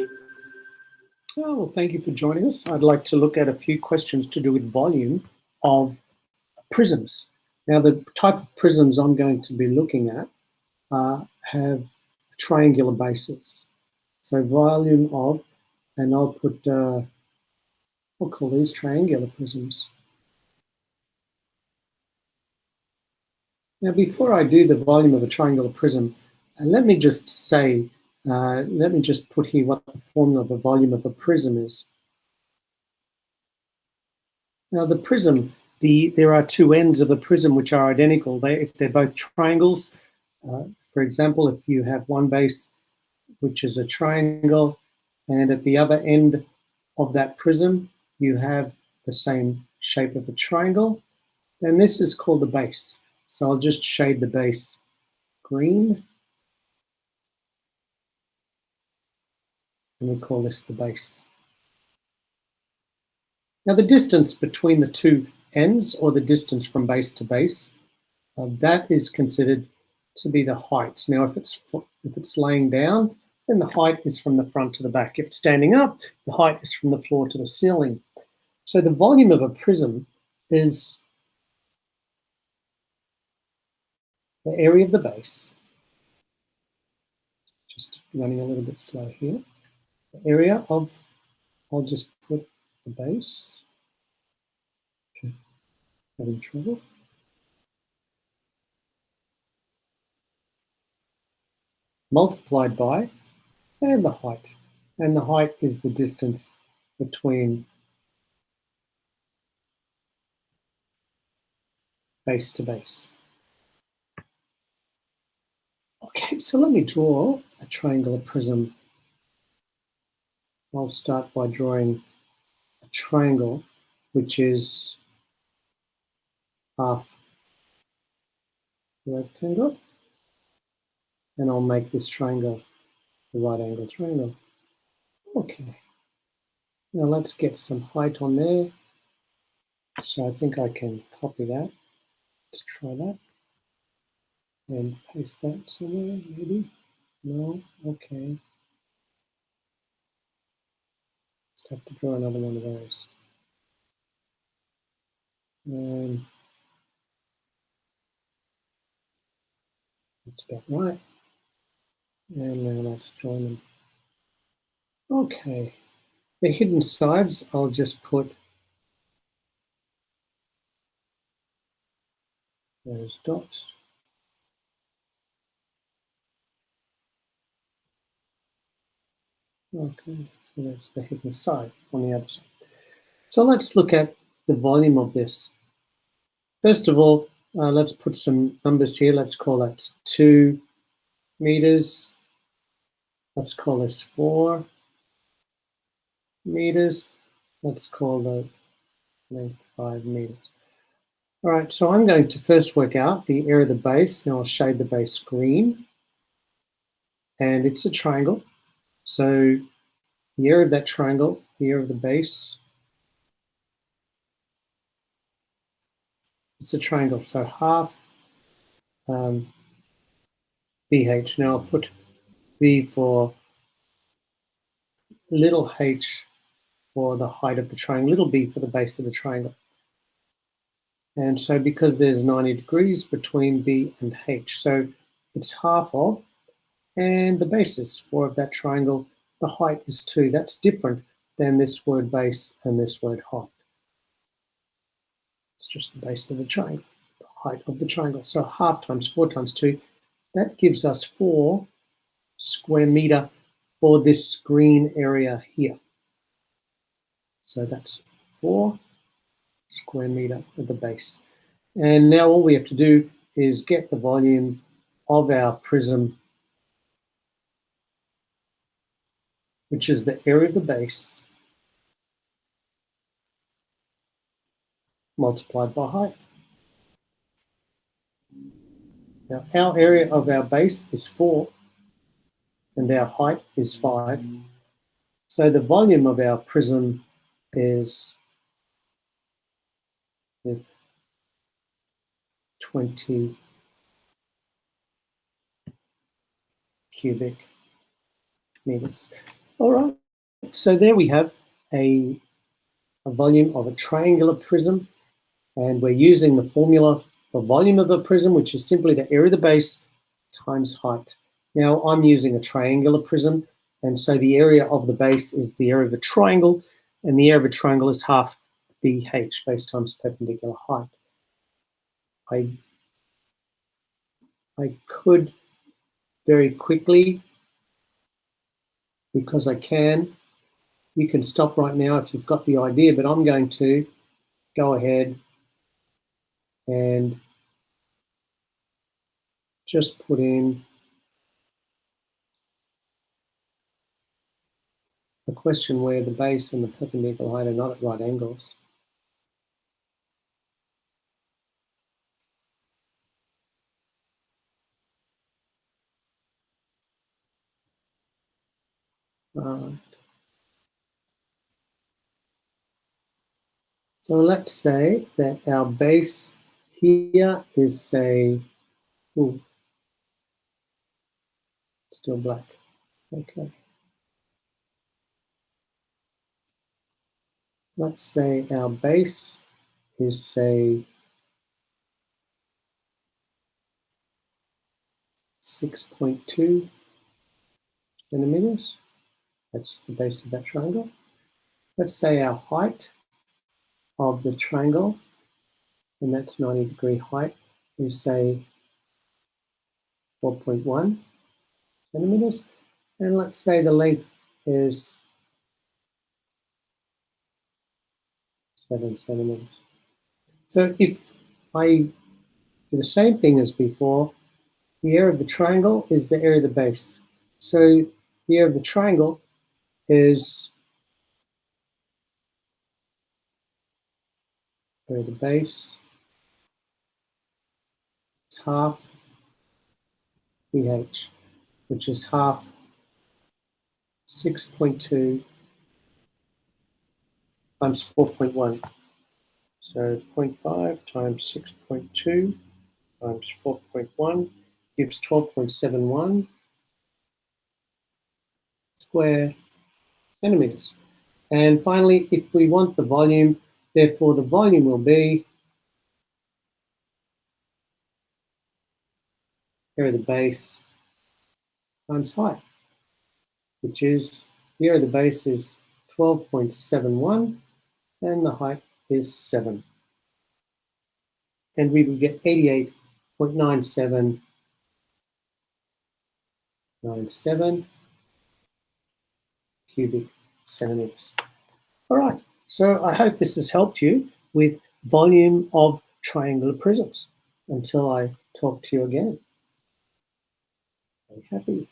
Oh, well, thank you for joining us. I'd like to look at a few questions to do with volume of prisms. Now, the type of prisms I'm going to be looking at have triangular bases. So volume of, and I'll put, we'll call these triangular prisms. Now, before I do the volume of a triangular prism, let me just say, let me just put here what the formula of the volume of a prism is. Now, the prism, there are two ends of the prism which are identical. If they're both triangles, for example, if you have one base which is a triangle, and at the other end of that prism you have the same shape of a triangle, then this is called the base. So I'll just shade the base green, and we call this the base. Now, the distance between the two ends, or the distance from base to base, that is considered to be the height. Now, if it's laying down, then the height is from the front to the back. If it's standing up, the height is from the floor to the ceiling. So the volume of a prism is the area of the base. Just running a little bit slow here. The area of, I'll just put the base. Okay. Having trouble. Multiplied by, and the height. And the height is the distance between base to base. Okay, so let me draw a triangular prism. I'll start by drawing a triangle which is half rectangle, and I'll make this triangle a right angle triangle. Okay, now let's get some height on there. So I think I can copy that. Let's try that. And paste that somewhere, maybe? No? Okay. Just have to draw another one of those. That's about right. And now let's join them. Okay. The hidden sides, I'll just put those dots. Okay, so that's the hidden side on the other side. So let's look at the volume of this. First of all, let's put some numbers here. Let's call that 2 meters. Let's call this 4 meters. Let's call the length 5 meters. All right, so I'm going to first work out the area of the base. Now I'll shade the base green. And it's a triangle. So the area of that triangle, the area of the base, it's a triangle. So half BH. Now I'll put B for little h for the height of the triangle, little b for the base of the triangle. And so because there's 90 degrees between B and H, so it's half of, and the base is 4 of that triangle, the height is 2. That's different than this word base and this word height. It's just the base of the triangle, the height of the triangle. So half times 4 times 2, that gives us 4 square meter for this green area here. So that's 4 square meter of the base. And now all we have to do is get the volume of our prism, which is the area of the base multiplied by height. Now our area of our base is 4 and our height is 5. So the volume of our prism is 20 cubic meters. All right, so there we have a volume of a triangular prism, and we're using the formula for volume of a prism, which is simply the area of the base times height. Now I'm using a triangular prism, and so the area of the base is the area of a triangle, and the area of a triangle is half BH, base times perpendicular height. I could very quickly, because I can, you can stop right now if you've got the idea, but I'm going to go ahead and just put in a question where the base and the perpendicular height are not at right angles. So let's say that our base here is, say, still black. Okay. Let's say our base is, say, 6.2 centimeters. That's the base of that triangle. Let's say our height of the triangle, and that's 90-degree height, is, say, 4.1 centimeters. And let's say the length is 7 centimeters. So if I do the same thing as before, the area of the triangle is the area of the base. So the area of the triangle is area of the base. It's half BH, which is half 6.2 times 4.1. So 0.5 times 6.2 times 4.1 gives 12.71 square centimeters. And finally, if we want the volume, therefore the volume will be area of the base times height, which is the area of the base is 12.71 and the height is 7. And we would get 88.9797 cubic centimeters. All right, so I hope this has helped you with volume of triangular prisms. Until I talk to you again, be happy.